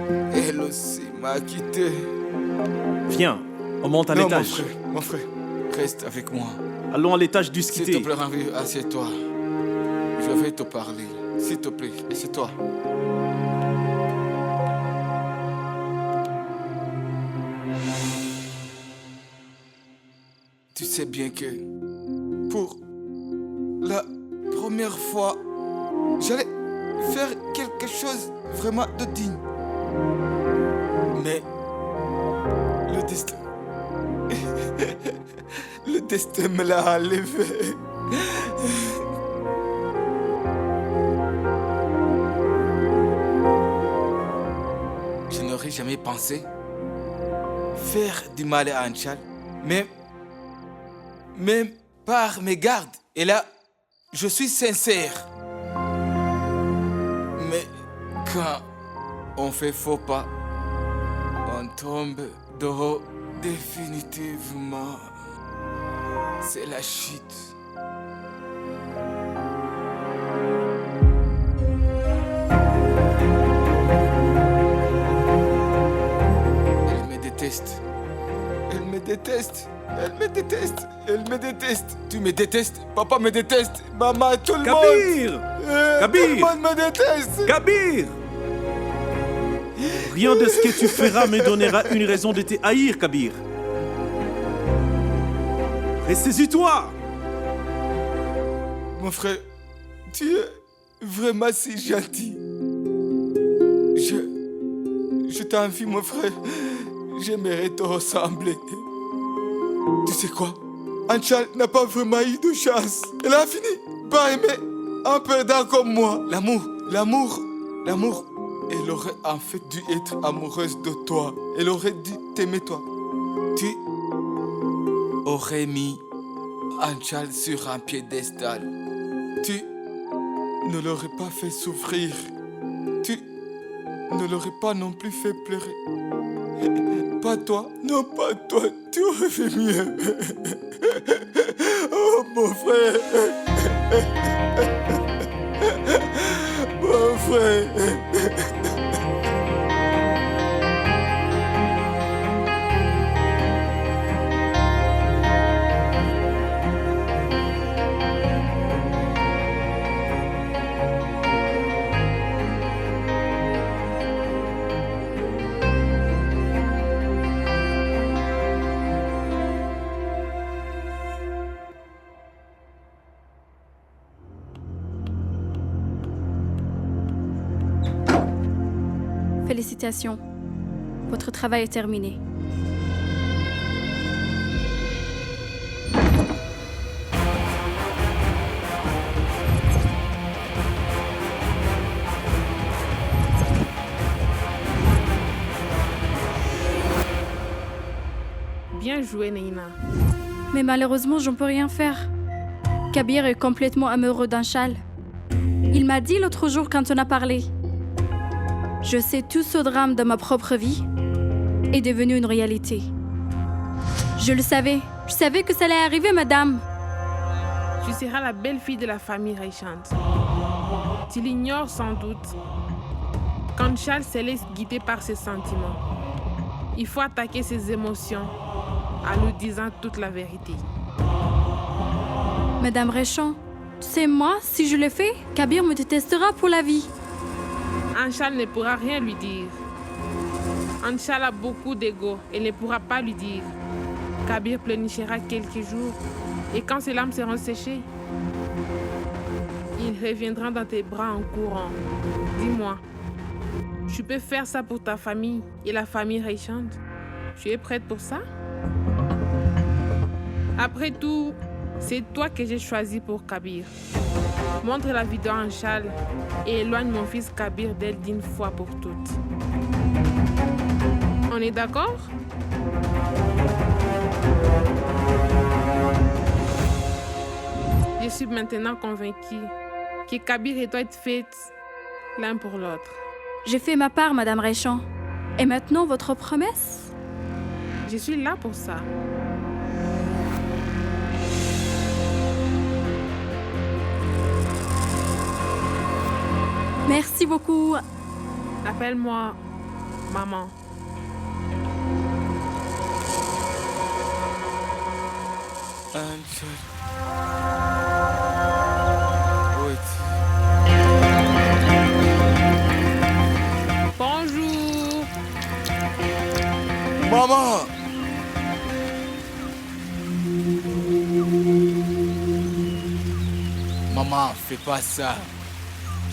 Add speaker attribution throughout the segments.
Speaker 1: Elle aussi m'a quitté.
Speaker 2: Viens, on monte à
Speaker 1: Non,
Speaker 2: l'étage.
Speaker 1: mon frère, reste avec moi.
Speaker 2: Allons à l'étage du
Speaker 1: S'il te
Speaker 2: skité.
Speaker 1: plaît, Henri, assieds-toi. Je vais te parler. S'il te plaît, assieds-toi. Tu sais bien que pour la première fois, j'allais faire quelque chose vraiment de digne. Mais le destin... le destin me l'a enlevé. Je n'aurais jamais pensé faire du mal à Anchal, même par mes gardes. Et là, je suis sincère. Mais quand on fait faux pas, on tombe de haut définitivement. C'est la chute. Elle me déteste. Elle me déteste. Elle me déteste. Elle me déteste. Tu me détestes. Papa me déteste. Maman, tout le monde.
Speaker 2: Kabir! Kabir!
Speaker 1: Tout le monde me déteste.
Speaker 2: Kabir! Rien de ce que tu feras me donnera une raison de te haïr, Kabir. Ressaisis-toi!
Speaker 1: Mon frère, tu es vraiment si gentil. Je t'envie, mon frère. J'aimerais te ressembler. Tu sais quoi? Anchal n'a pas vraiment eu de chance. Elle a fini par aimer un perdant comme moi. L'amour. Elle aurait en fait dû être amoureuse de toi. Elle aurait dû t'aimer toi. Tu aurais mis Anchal sur un piédestal. Tu ne l'aurais pas fait souffrir. Tu ne l'aurais pas non plus fait pleurer. Pas toi, non pas toi, tu aurais fait mieux. Oh mon frère. Mon frère.
Speaker 3: Félicitations. Votre travail est terminé.
Speaker 4: Bien joué, Neina.
Speaker 3: Mais malheureusement, je ne peux rien faire. Kabir est complètement amoureux d'Anchal. Il m'a dit l'autre jour quand on a parlé. Je sais tout ce drame de ma propre vie est devenu une réalité. Je le savais. Je savais que ça allait arriver, madame.
Speaker 4: Tu seras la belle-fille de la famille Reichand. Tu l'ignores sans doute. Quand Charles se laisse guider par ses sentiments, il faut attaquer ses émotions en lui disant toute la vérité.
Speaker 3: Madame Réchon, tu sais, moi, si je le fais, Kabir me détestera pour la vie.
Speaker 4: Anchal ne pourra rien lui dire. Anchal a beaucoup d'ego et ne pourra pas lui dire. Kabir pleurnichera quelques jours et quand ses larmes seront séchées, il reviendra dans tes bras en courant. Dis-moi, tu peux faire ça pour ta famille et la famille Reichand? Tu es prête pour ça? Après tout, c'est toi que j'ai choisi pour Kabir. Montre la vidéo à Anchal et éloigne mon fils Kabir d'elle d'une fois pour toutes. On est d'accord? Je suis maintenant convaincue que Kabir et toi êtes faits l'un pour l'autre.
Speaker 3: J'ai fait ma part, Madame Réchon. Et maintenant, votre promesse?
Speaker 4: Je suis là pour ça.
Speaker 3: Merci beaucoup.
Speaker 4: Appelle-moi maman.
Speaker 1: Angel. Wait.
Speaker 4: Bonjour.
Speaker 1: Maman! Maman, fais pas ça.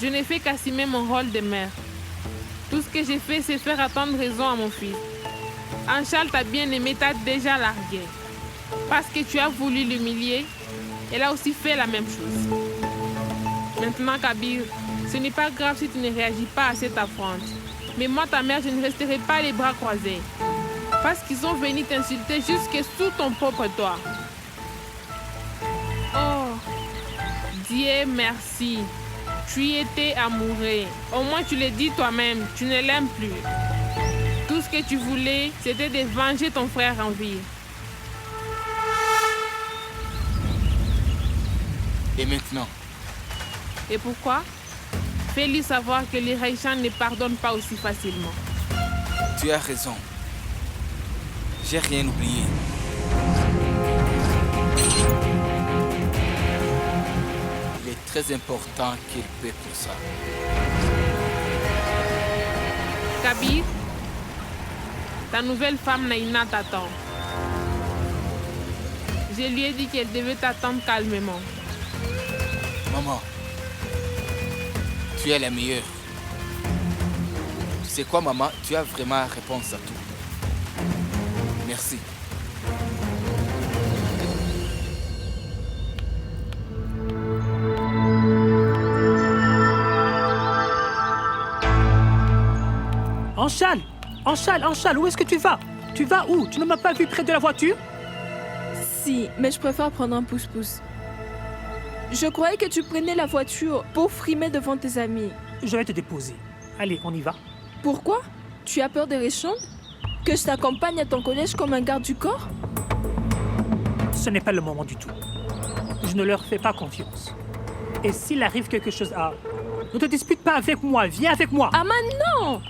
Speaker 4: Je n'ai fait qu'assumer mon rôle de mère. Tout ce que j'ai fait, c'est faire attendre raison à mon fils. Anchal t'a bien aimé, t'a déjà largué. Parce que tu as voulu l'humilier, elle a aussi fait la même chose. Maintenant, Kabir, ce n'est pas grave si tu ne réagis pas à cette affront. Mais moi, ta mère, je ne resterai pas les bras croisés. Parce qu'ils sont venus t'insulter jusque sous ton propre toit. Oh, Dieu merci. Tu y étais amoureux. Au moins, tu le dis toi-même, tu ne l'aimes plus. Tout ce que tu voulais, c'était de venger ton frère en vie.
Speaker 1: Et maintenant?
Speaker 4: Et pourquoi? Fais-lui savoir que les Raïchans ne pardonnent pas aussi facilement.
Speaker 1: Tu as raison. J'ai rien oublié. Il est très important qu'il paie pour ça.
Speaker 4: Kabir, ta nouvelle femme Naïna t'attend. Je lui ai dit qu'elle devait t'attendre calmement.
Speaker 1: Maman, tu es la meilleure. Tu sais quoi, maman? Tu as vraiment la réponse à tout. Merci.
Speaker 5: Anchal, où est-ce que tu vas? Tu vas où? Tu ne m'as pas vu près de la voiture?
Speaker 6: Si, mais je préfère prendre un pouce-pouce. Je croyais que tu prenais la voiture pour frimer devant tes amis.
Speaker 5: Je vais te déposer. Allez, on y va.
Speaker 6: Pourquoi? Tu as peur des Réchands? Que je t'accompagne à ton collège comme un garde du corps?
Speaker 5: Ce n'est pas le moment du tout. Je ne leur fais pas confiance. Et s'il arrive quelque chose à... Ne te dispute pas avec moi, viens avec moi.
Speaker 6: Ah non!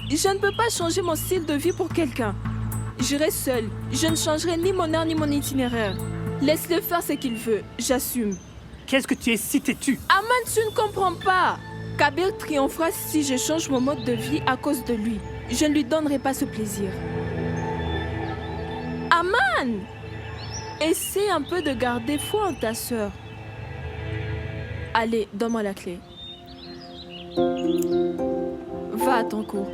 Speaker 6: Je ne peux pas changer mon style de vie pour quelqu'un. J'irai seule. Je ne changerai ni mon heure ni mon itinéraire. Laisse-le faire ce qu'il veut. J'assume.
Speaker 5: Qu'est-ce que tu es si têtu?
Speaker 6: Aman, tu ne comprends pas. Kabir triomphera si je change mon mode de vie à cause de lui. Je ne lui donnerai pas ce plaisir. Aman! Essaie un peu de garder foi en ta sœur. Allez, donne-moi la clé. Va à ton cours.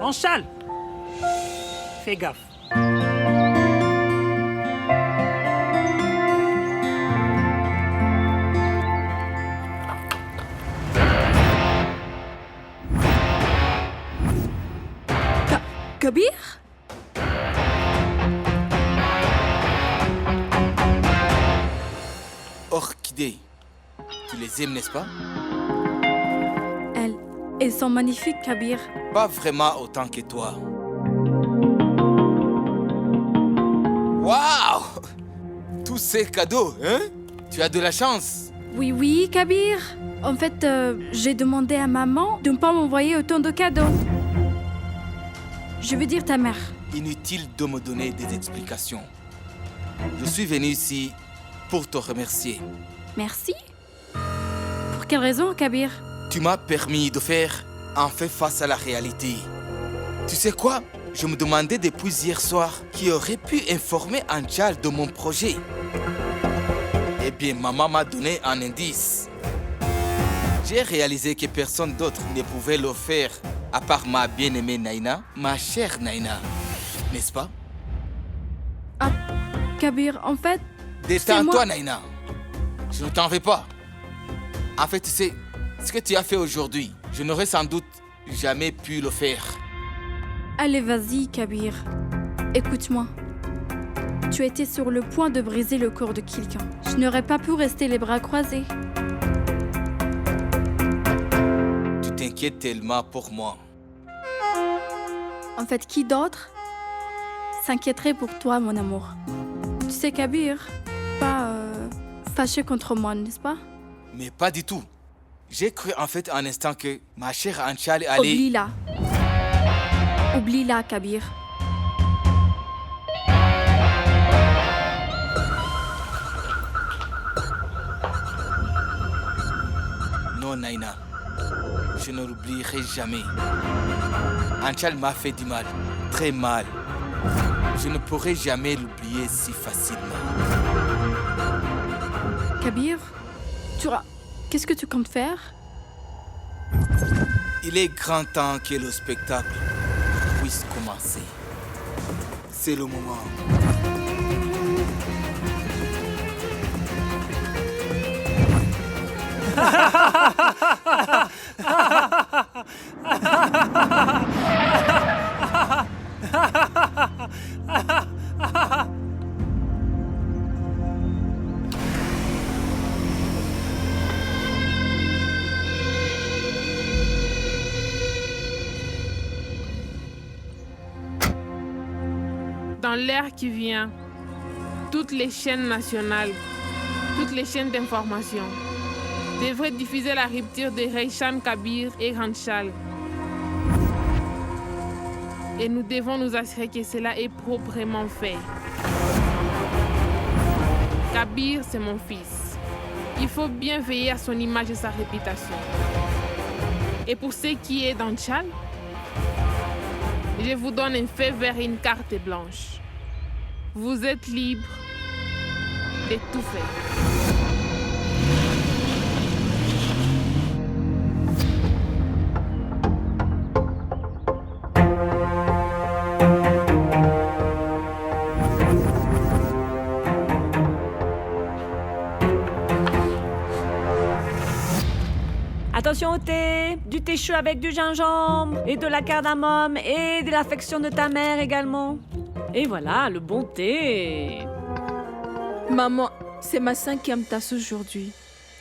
Speaker 5: Anchal! Fais gaffe.
Speaker 3: Kabir?
Speaker 1: Orchidées, tu les aimes, n'est-ce pas?
Speaker 3: Elles sont magnifiques, Kabir.
Speaker 1: Pas vraiment autant que toi. Waouh! Tous ces cadeaux, hein? Tu as de la chance.
Speaker 3: Oui, Kabir. En fait, j'ai demandé à maman de ne pas m'envoyer autant de cadeaux. Je veux dire ta mère.
Speaker 1: Inutile de me donner des explications. Je suis venu ici pour te remercier.
Speaker 3: Merci. Pour quelle raison, Kabir?
Speaker 1: Tu m'as permis de faire enfin face à la réalité. Tu sais quoi? Je me demandais depuis hier soir qui aurait pu informer Anchal de mon projet. Eh bien, maman m'a donné un indice. J'ai réalisé que personne d'autre ne pouvait le faire à part ma bien-aimée Naïna, ma chère Naïna. N'est-ce pas?
Speaker 3: Ah, Kabir, en fait...
Speaker 1: Détends-toi, Naïna. Je ne t'en veux pas. En fait, tu sais, ce que tu as fait aujourd'hui, je n'aurais sans doute jamais pu le faire.
Speaker 3: Allez, vas-y, Kabir. Écoute-moi. Tu étais sur le point de briser le corps de quelqu'un. Je n'aurais pas pu rester les bras croisés.
Speaker 1: Tu t'inquiètes tellement pour moi.
Speaker 3: En fait, qui d'autre s'inquiéterait pour toi, mon amour? Tu sais, Kabir, pas fâché contre moi, n'est-ce pas?
Speaker 1: Mais pas du tout. J'ai cru en fait un instant que ma chère Anchal allait...
Speaker 3: Oublie-la. Oublie-la, Kabir.
Speaker 1: Non, Naina. Je ne l'oublierai jamais. Anchal m'a fait du mal. Très mal. Je ne pourrai jamais l'oublier si facilement.
Speaker 3: Kabir, qu'est-ce que tu comptes faire?
Speaker 1: Il est grand temps que le spectacle puisse commencer. C'est le moment.
Speaker 4: Dans l'ère qui vient, toutes les chaînes nationales, toutes les chaînes d'information devraient diffuser la rupture de Reishan, Kabir et Anchal. Et nous devons nous assurer que cela est proprement fait. Kabir, c'est mon fils. Il faut bien veiller à son image et sa réputation. Et pour ce qui est d'Anchal, je vous donne un feu vert et une carte blanche. Vous êtes libre de tout faire.
Speaker 7: Attention au thé, du thé chaud avec du gingembre et de la cardamome et de l'affection de ta mère également. Et voilà, le bon thé.
Speaker 6: Maman, c'est ma 5e tasse aujourd'hui.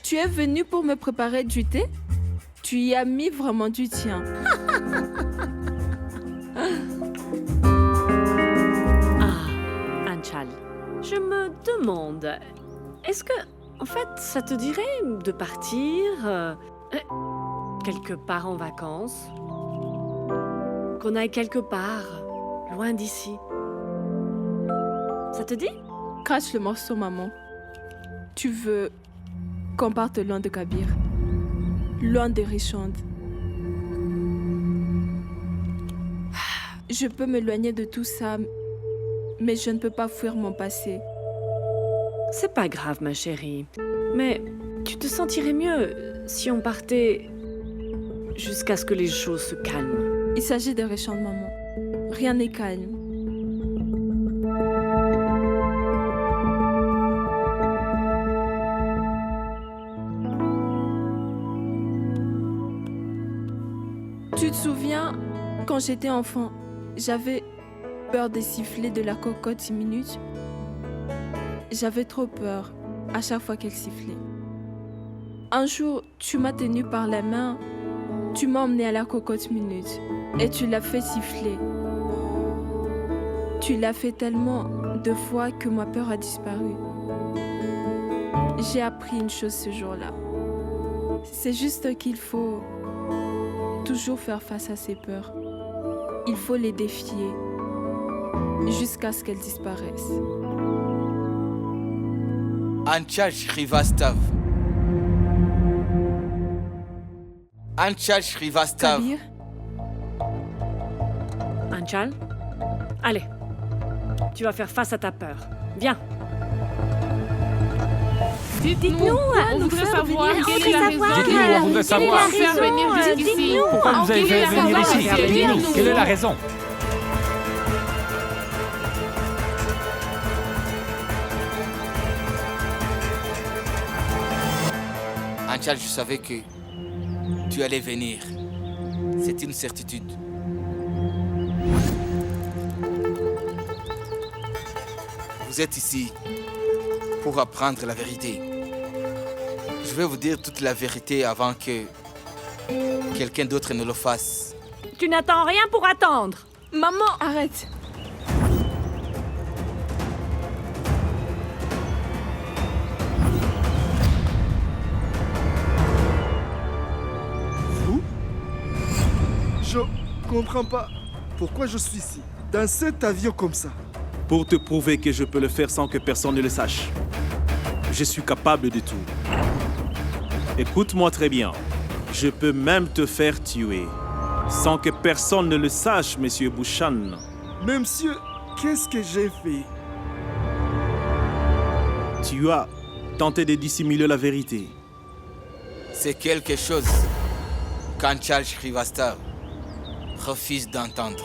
Speaker 6: Tu es venue pour me préparer du thé? Tu y as mis vraiment du tien.
Speaker 7: Ah, Anchal, je me demande, est-ce que, en fait, ça te dirait de partir quelque part en vacances? Qu'on aille quelque part, loin d'ici. Ça te dit?
Speaker 6: Crache le morceau, maman. Tu veux qu'on parte loin de Kabir, loin de Richand. Je peux m'éloigner de tout ça, mais je ne peux pas fuir mon passé.
Speaker 7: C'est pas grave, ma chérie. Mais tu te sentirais mieux si on partait jusqu'à ce que les choses se calment.
Speaker 6: Il s'agit de Richand, maman. Rien n'est calme. Tu te souviens, quand j'étais enfant, j'avais peur des sifflets de la cocotte 6 minutes. J'avais trop peur à chaque fois qu'elle sifflait. Un jour, tu m'as tenue par la main, tu m'as emmenée à la cocotte minute et tu l'as fait siffler. Tu l'as fait tellement de fois que ma peur a disparu. J'ai appris une chose ce jour-là. C'est juste qu'il faut toujours faire face à ses peurs. Il faut les défier jusqu'à ce qu'elles disparaissent.
Speaker 1: Anchal Srivastav. Anchal Srivastav.
Speaker 6: Kabir,
Speaker 7: Anchal, allez, tu vas faire face à ta peur. Viens.
Speaker 4: Dites-nous, on voudrait savoir quelle est la raison.
Speaker 8: Dites-nous, on voudrait savoir.
Speaker 4: Faire venir jusqu'ici.
Speaker 8: Pourquoi vous avez fait venir ici?
Speaker 4: Dites-nous.
Speaker 8: Quelle est la raison?
Speaker 1: Anchal, je savais que tu allais venir. C'est une certitude. Vous êtes ici pour apprendre la vérité. Je vais vous dire toute la vérité avant que quelqu'un d'autre ne le fasse.
Speaker 7: Tu n'attends rien pour attendre.
Speaker 6: maman, arrête.
Speaker 9: Je comprends pas pourquoi je suis ici, dans cet avion comme ça.
Speaker 2: Pour te prouver que je peux le faire sans que personne ne le sache. Je suis capable de tout. Écoute-moi très bien. Je peux même te faire tuer. Sans que personne ne le sache, Monsieur Bouchan.
Speaker 9: Mais monsieur, qu'est-ce que j'ai fait?
Speaker 2: Tu as tenté de dissimuler la vérité.
Speaker 1: C'est quelque chose qu'Anchal Shrivastava refuse d'entendre.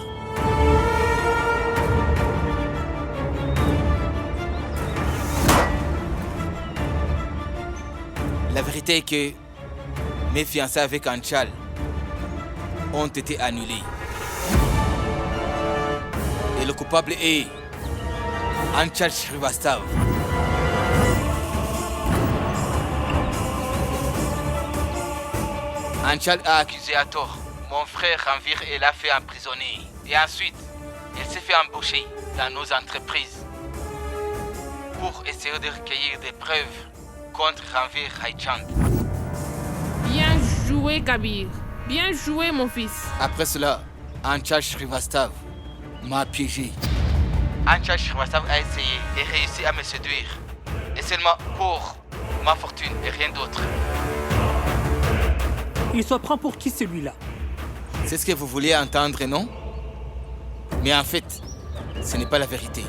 Speaker 1: La vérité est que mes fiançailles avec Anchal ont été annulées. Et le coupable est Anchal Shrivastava. Anchal a accusé à tort mon frère Ranvir et l'a fait emprisonner. Et ensuite, il s'est fait embaucher dans nos entreprises pour essayer de recueillir des preuves contre Ranvir Raichand.
Speaker 4: Bien joué, Kabir. Bien joué, mon fils.
Speaker 1: Après cela, Anchal Shrivastava m'a piégé. Anchal Shrivastava a essayé et réussi à me séduire. Et seulement pour ma fortune et rien d'autre.
Speaker 5: Il se prend pour qui celui-là?
Speaker 1: C'est ce que vous vouliez entendre, non? Mais en fait, ce n'est pas la vérité.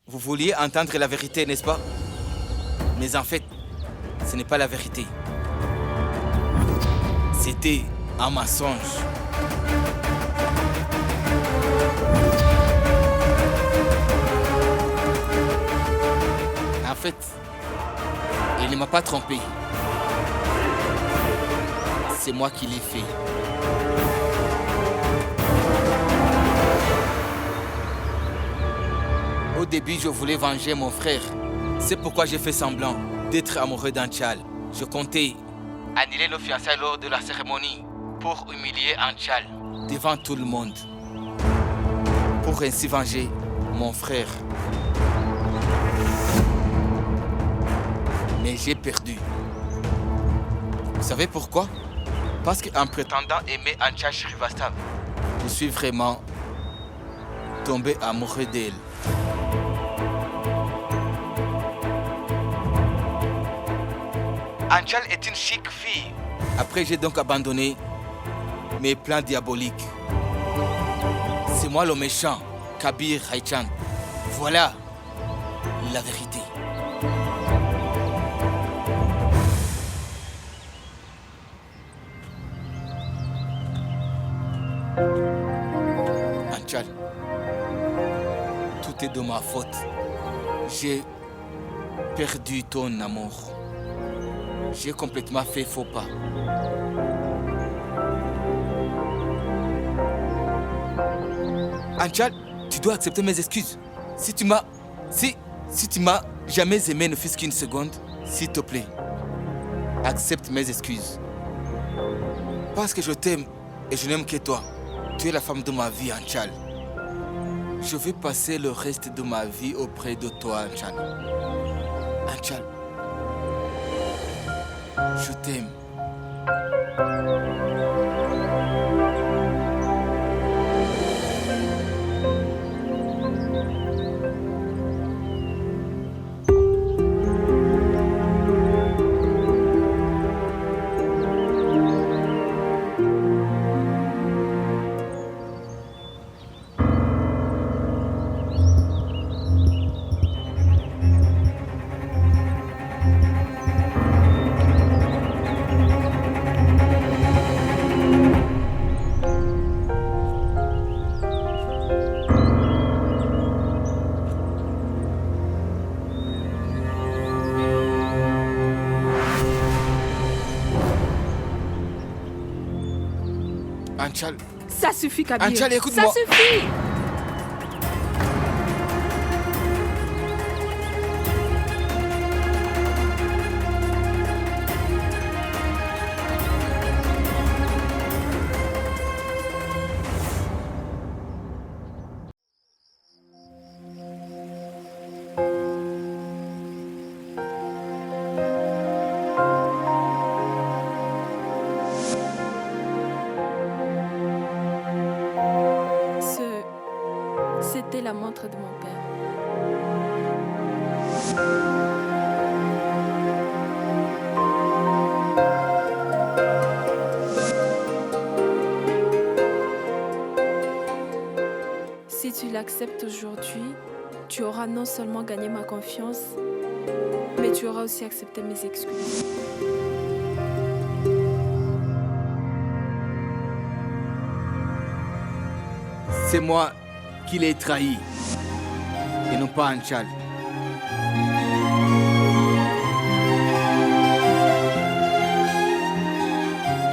Speaker 1: Vous vouliez entendre la vérité, n'est-ce pas? Mais en fait, ce n'est pas la vérité. C'était un mensonge. En fait, il ne m'a pas trompé. C'est moi qui l'ai fait. Au début, je voulais venger mon frère. C'est pourquoi j'ai fait semblant d'être amoureux d'Anchal. Je comptais annuler nos fiançailles lors de la cérémonie pour humilier Anchal devant tout le monde. Pour ainsi venger mon frère. Mais j'ai perdu. Vous savez pourquoi? Parce qu'en prétendant aimer Anchal Shrivastava, je suis vraiment tombé amoureux d'elle. Anchal est une chic fille. Après, j'ai donc abandonné mes plans diaboliques. C'est moi le méchant, Kabir Raichand. Voilà la vérité. Anchal, tout est de ma faute. J'ai perdu ton amour. J'ai complètement fait faux pas. Anchal, tu dois accepter mes excuses. Si tu m'as jamais aimé ne fût-ce qu'une seconde, s'il te plaît, accepte mes excuses. Parce que je t'aime et je n'aime que toi. Tu es la femme de ma vie, Anchal. Je vais passer le reste de ma vie auprès de toi, Anchal. Anchal, je t'aime. Anchal,
Speaker 6: Ça suffit, Kabir.
Speaker 1: Anchal, écoute-moi.
Speaker 6: Ça suffit. Si tu l'acceptes aujourd'hui, tu auras non seulement gagné ma confiance, mais tu auras aussi accepté mes excuses.
Speaker 1: C'est moi qui l'ai trahi. Et non pas Anchal.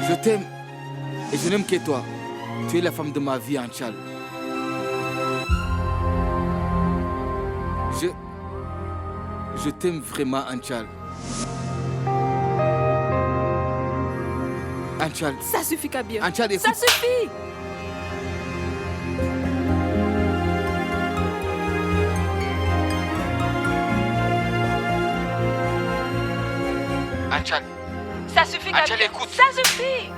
Speaker 1: Je t'aime et je n'aime que toi. Tu es la femme de ma vie, Anchal. Je t'aime vraiment, Anchal. Anchal.
Speaker 6: Ça suffit, Kabir.
Speaker 1: Anchal, écoute.
Speaker 6: Ça suffit!
Speaker 1: Anchal.
Speaker 6: Ça suffit, Kabir.
Speaker 1: Anchal, écoute.
Speaker 6: Ça suffit!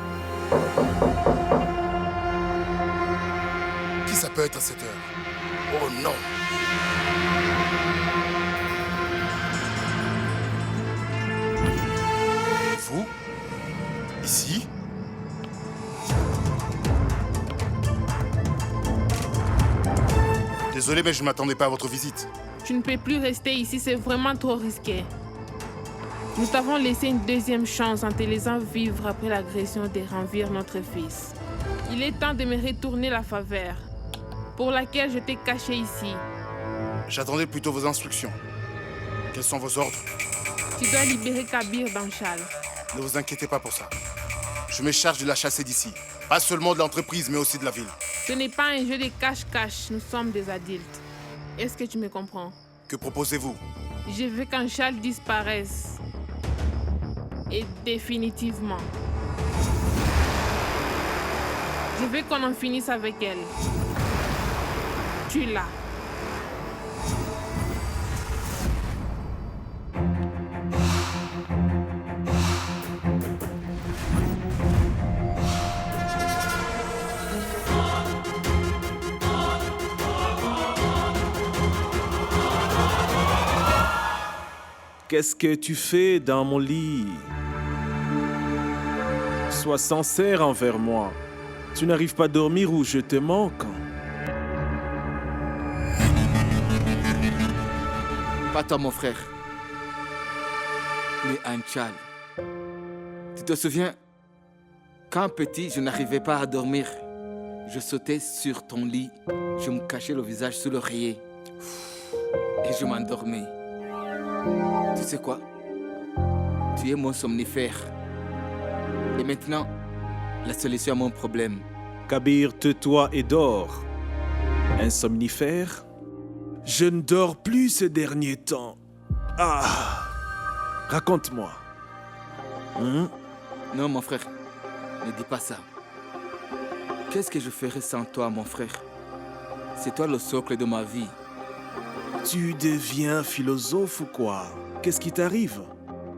Speaker 10: Qui ça peut être à cette heure? Oh non! Vous? Ici? Désolé, mais je ne m'attendais pas à votre visite.
Speaker 4: Tu ne peux plus rester ici, c'est vraiment trop risqué. Nous t'avons laissé une deuxième chance en te laissant vivre après l'agression de renvers notre fils. Il est temps de me retourner la faveur pour laquelle je t'ai caché ici.
Speaker 10: J'attendais plutôt vos instructions. Quels sont vos ordres?
Speaker 4: Tu dois libérer Kabir d'Anchal.
Speaker 10: Ne vous inquiétez pas pour ça. Je me charge de la chasser d'ici. Pas seulement de l'entreprise, mais aussi de la ville.
Speaker 4: Ce n'est pas un jeu de cache-cache, nous sommes des adultes. Est-ce que tu me comprends?
Speaker 10: Que proposez-vous?
Speaker 4: Je veux qu'Anchal disparaisse. Et définitivement. Je veux qu'on en finisse avec elle. Tu l'as.
Speaker 2: Qu'est-ce que tu fais dans mon lit? Sois sincère envers moi. Tu n'arrives pas à dormir ou je te manque?
Speaker 1: Pas toi, mon frère. Mais Anchal. Tu te souviens? Quand petit, je n'arrivais pas à dormir. Je sautais sur ton lit. Je me cachais le visage sous l'oreiller. Et je m'endormais. Tu sais quoi? Tu es mon somnifère. Et maintenant, la solution à mon problème.
Speaker 2: Kabir, tais-toi et dors. Un somnifère? Je ne dors plus ces derniers temps. Ah! Raconte-moi.
Speaker 1: Non, mon frère, ne dis pas ça. Qu'est-ce que je ferais sans toi, mon frère? C'est toi le socle de ma vie.
Speaker 2: Tu deviens philosophe ou quoi? Qu'est-ce qui t'arrive?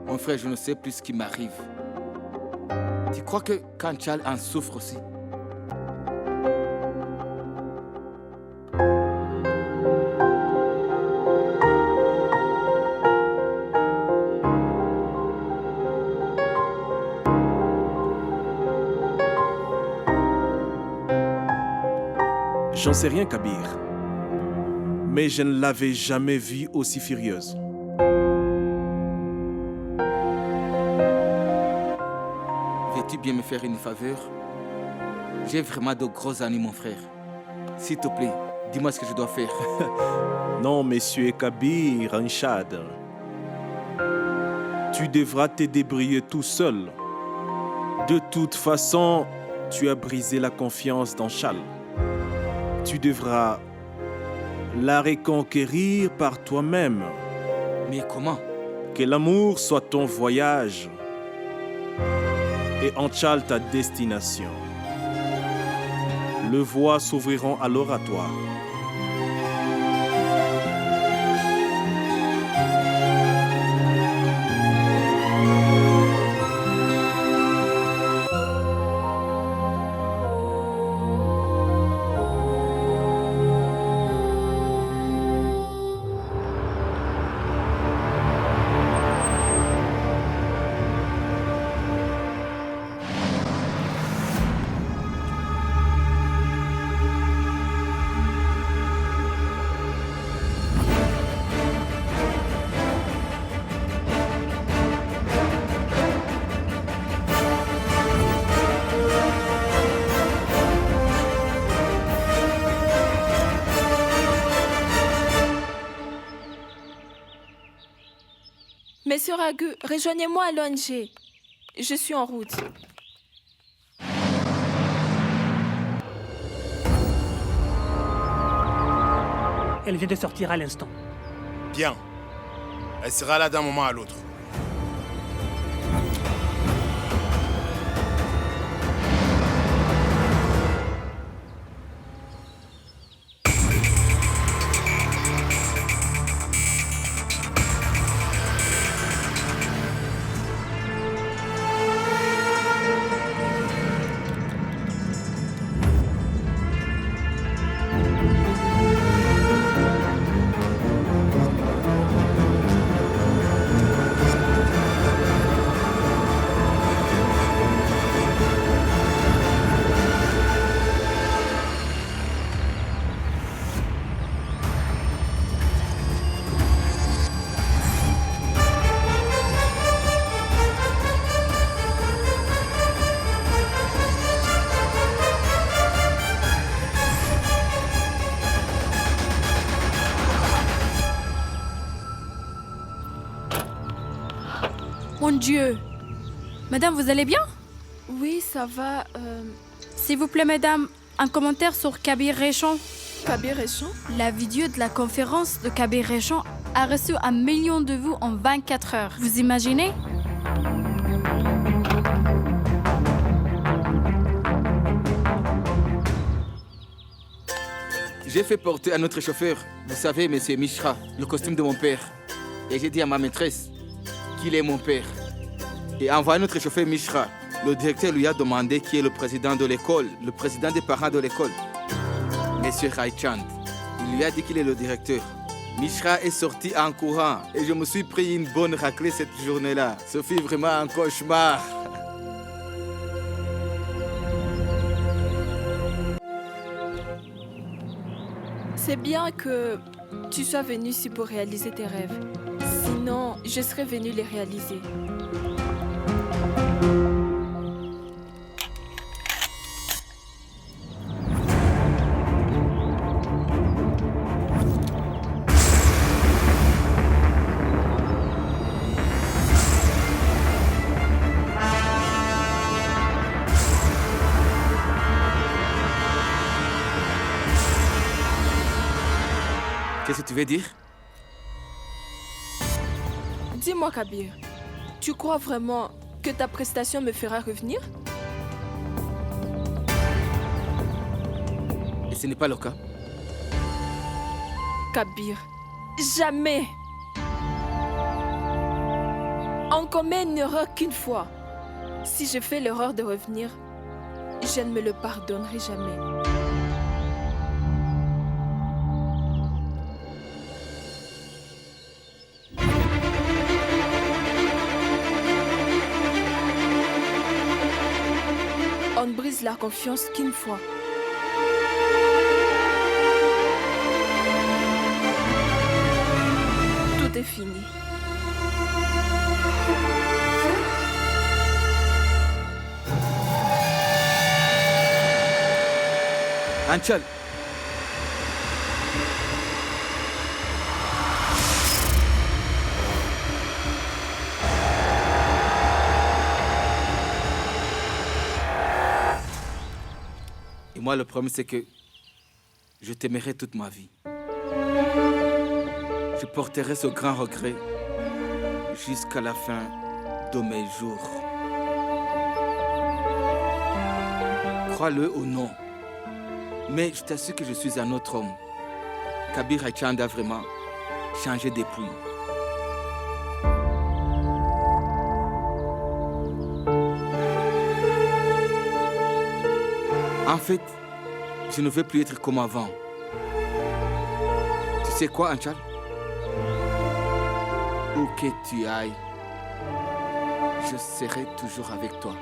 Speaker 1: Mon frère, je ne sais plus ce qui m'arrive. Tu crois que Anchal en souffre aussi?
Speaker 2: J'en sais rien, Kabir. Mais je ne l'avais jamais vue aussi furieuse.
Speaker 1: Veux-tu bien me faire une faveur? J'ai vraiment de gros ennuis, mon frère. S'il te plaît, dis-moi ce que je dois faire.
Speaker 2: Non, monsieur Kabir, Anchad. Tu devras te débrouiller tout seul. De toute façon, tu as brisé la confiance d'Anchal. Tu devras la reconquérir par toi-même.
Speaker 1: Mais comment?
Speaker 2: Que l'amour soit ton voyage et Anchal ta destination. Les voies s'ouvriront alors à toi.
Speaker 6: Monsieur Ragu, rejoignez-moi à l'ONG. Je suis en route.
Speaker 5: Elle vient de sortir à l'instant.
Speaker 10: Bien. Elle sera là d'un moment à l'autre.
Speaker 3: Mon Dieu! Madame, vous allez bien?
Speaker 6: Oui, ça va.
Speaker 3: S'il vous plaît, madame, un commentaire sur Kabir Réchon.
Speaker 6: Kabir Réchon?
Speaker 3: La vidéo de la conférence de Kabir Réchon a reçu 1 million de vues en 24 heures. Vous imaginez?
Speaker 1: J'ai fait porter à notre chauffeur, vous savez, monsieur Mishra, le costume de mon père. Et j'ai dit à ma maîtresse qu'il est mon père. Et en voyant notre chauffeur Mishra, le directeur lui a demandé qui est le président de l'école, le président des parents de l'école. Monsieur Raichand. Il lui a dit qu'il est le directeur. Mishra est sorti en courant et je me suis pris une bonne raclée cette journée-là. Ce fut vraiment un cauchemar.
Speaker 6: C'est bien que tu sois venu ici pour réaliser tes rêves. Sinon, je serais venu les réaliser.
Speaker 1: Qu'est-ce que tu veux dire?
Speaker 6: Dis-moi, Kabir, tu crois vraiment que ta prestation me fera revenir?
Speaker 1: Et ce n'est pas le cas.
Speaker 6: Kabir, jamais! On commet une erreur qu'une fois. Si je fais l'erreur de revenir, je ne me le pardonnerai jamais. On ne brise la confiance qu'une fois. Tout est fini.
Speaker 1: Anchal. Et moi, le problème, c'est que je t'aimerai toute ma vie. Je porterai ce grand regret jusqu'à la fin de mes jours. Crois-le ou non, mais je t'assure que je suis un autre homme. Kabir Raichand a vraiment changé depuis. En fait, je ne veux plus être comme avant. Tu sais quoi, Anchal? Où que tu ailles, je serai toujours avec toi.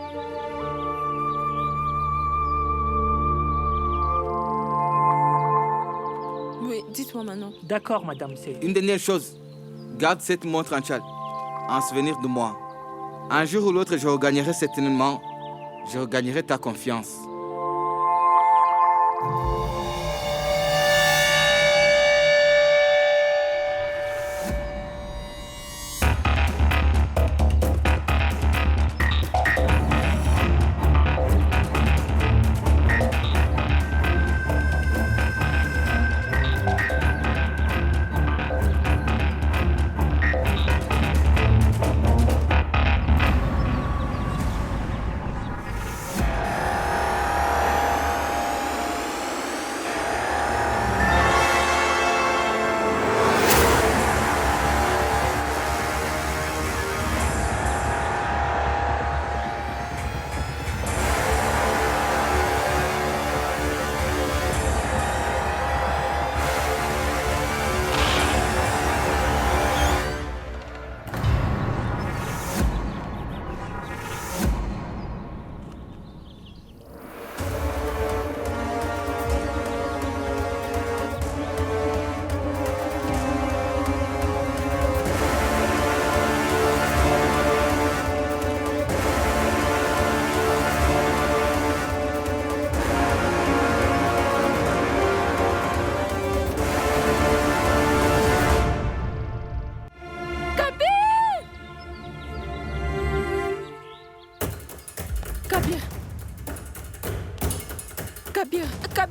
Speaker 6: Oui, dites-moi maintenant.
Speaker 5: D'accord, madame, c'est...
Speaker 1: Une dernière chose. Garde cette montre, Anchal, en souvenir de moi. Un jour ou l'autre, je regagnerai certainement. Je regagnerai ta confiance.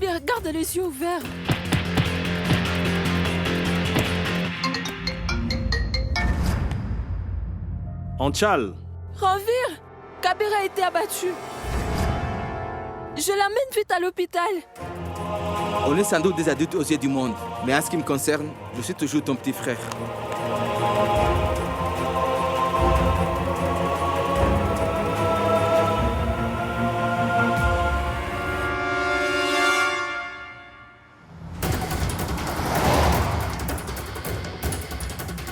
Speaker 6: Kabir, garde les yeux ouverts.
Speaker 2: Anchal,
Speaker 6: Ranvir, Kabir a été abattu. Je l'amène vite à l'hôpital.
Speaker 1: On est sans doute des adultes aux yeux du monde, mais en ce qui me concerne, je suis toujours ton petit frère.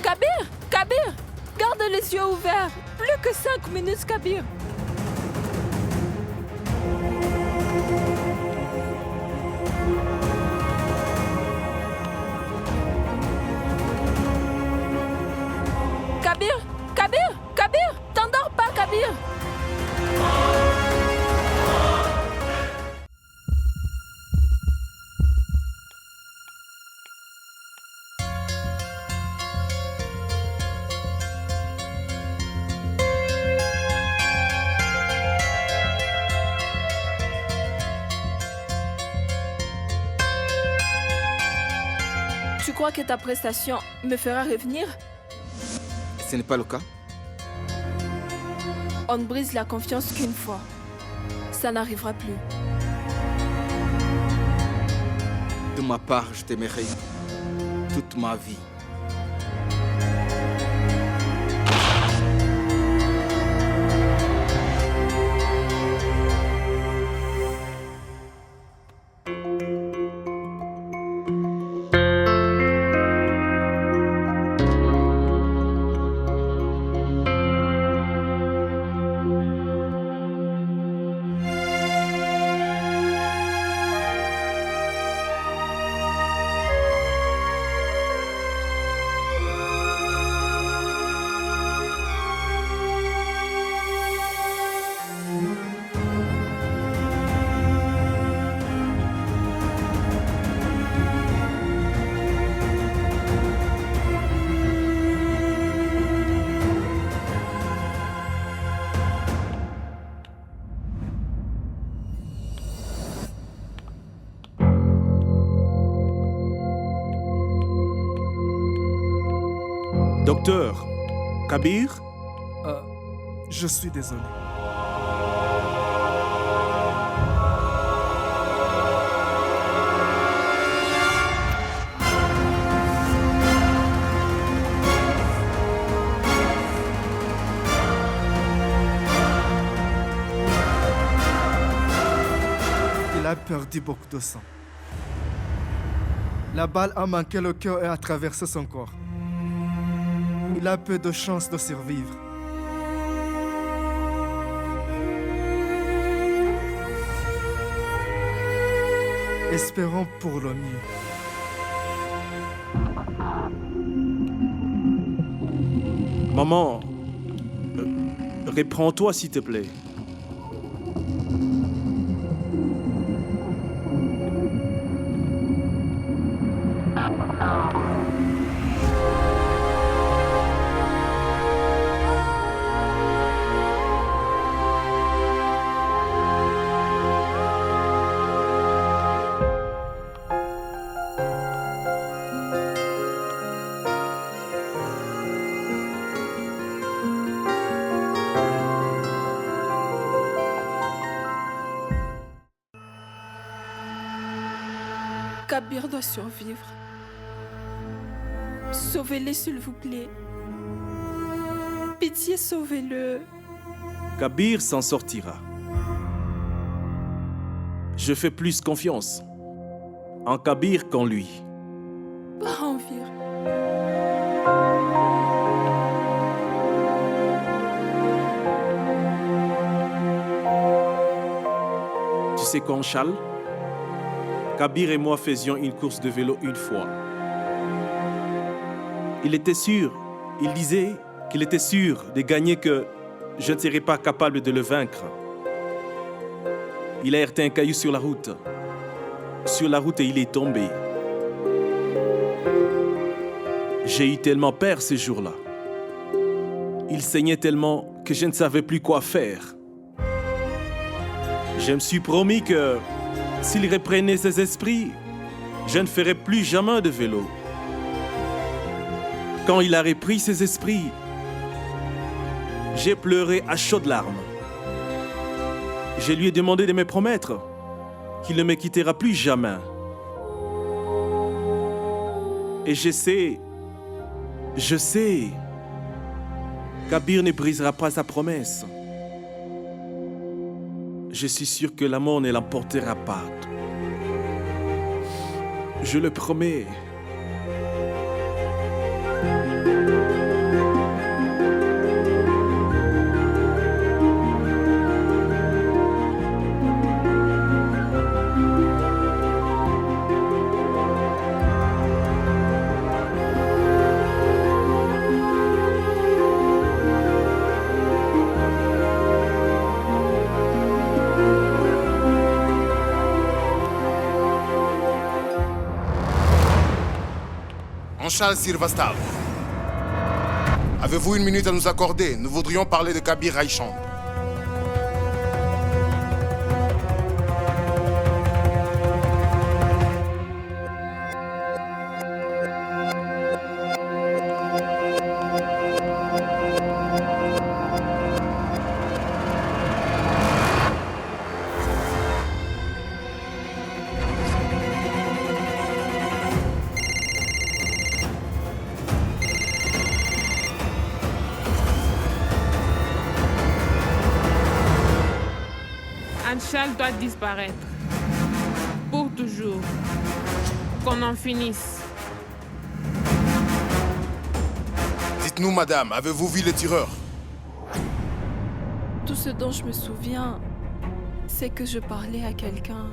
Speaker 6: Kabir, Kabir, garde les yeux ouverts. Plus que 5 minutes, Kabir. Kabir, Kabir, Kabir, t'endors pas, Kabir. Tu crois que ta prestation me fera revenir?
Speaker 1: Ce n'est pas le cas.
Speaker 6: On ne brise la confiance qu'une fois. Ça n'arrivera plus.
Speaker 1: De ma part, je t'aimerai toute ma vie.
Speaker 2: docteur, Kabir?
Speaker 9: Je suis désolé. Il a perdu beaucoup de sang. La balle a manqué le cœur et a traversé son corps. Il a peu de chances de survivre. Espérons pour le mieux.
Speaker 2: Maman, reprends-toi s'il te plaît.
Speaker 6: Kabir doit survivre. Sauvez-le, s'il vous plaît. Pitié, sauvez-le.
Speaker 2: Kabir s'en sortira. Je fais plus confiance en Kabir qu'en lui.
Speaker 6: Ranvir.
Speaker 2: Tu sais quoi, Charles? Kabir et moi faisions une course de vélo une fois. Il était sûr, il disait qu'il était sûr de gagner, que je ne serais pas capable de le vaincre. Il a heurté un caillou sur la route. Sur la route et il est tombé. J'ai eu tellement peur ce jour-là. Il saignait tellement que je ne savais plus quoi faire. Je me suis promis que S'il reprenait ses esprits, je ne ferais plus jamais de vélo. Quand il a repris ses esprits, j'ai pleuré à chaudes larmes. Je lui ai demandé de me promettre qu'il ne me quittera plus jamais. Et je sais, Kabir ne brisera pas sa promesse. Je suis sûr que la mort ne l'emportera pas. Je le promets.
Speaker 10: Anshal Sirvastav, avez-vous une minute à nous accorder? Nous voudrions parler de Kabir Raïchand.
Speaker 4: Anshal doit disparaître. Pour toujours. Qu'on en finisse.
Speaker 10: Dites-nous, madame, avez-vous vu le tireur?
Speaker 6: Tout ce dont je me souviens, c'est que je parlais à quelqu'un.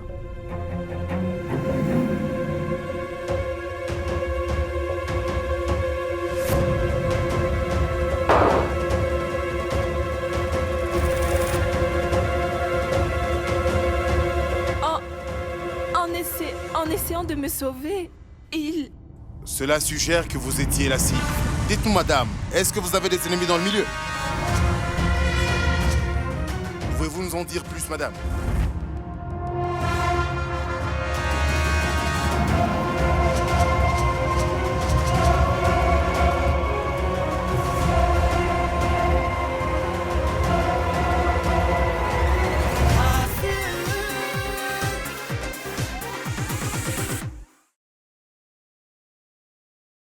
Speaker 6: En essayant de me sauver, il...
Speaker 10: Cela suggère que vous étiez la cible. Dites-nous, madame, est-ce que vous avez des ennemis dans le milieu? Pouvez-vous nous en dire plus, madame?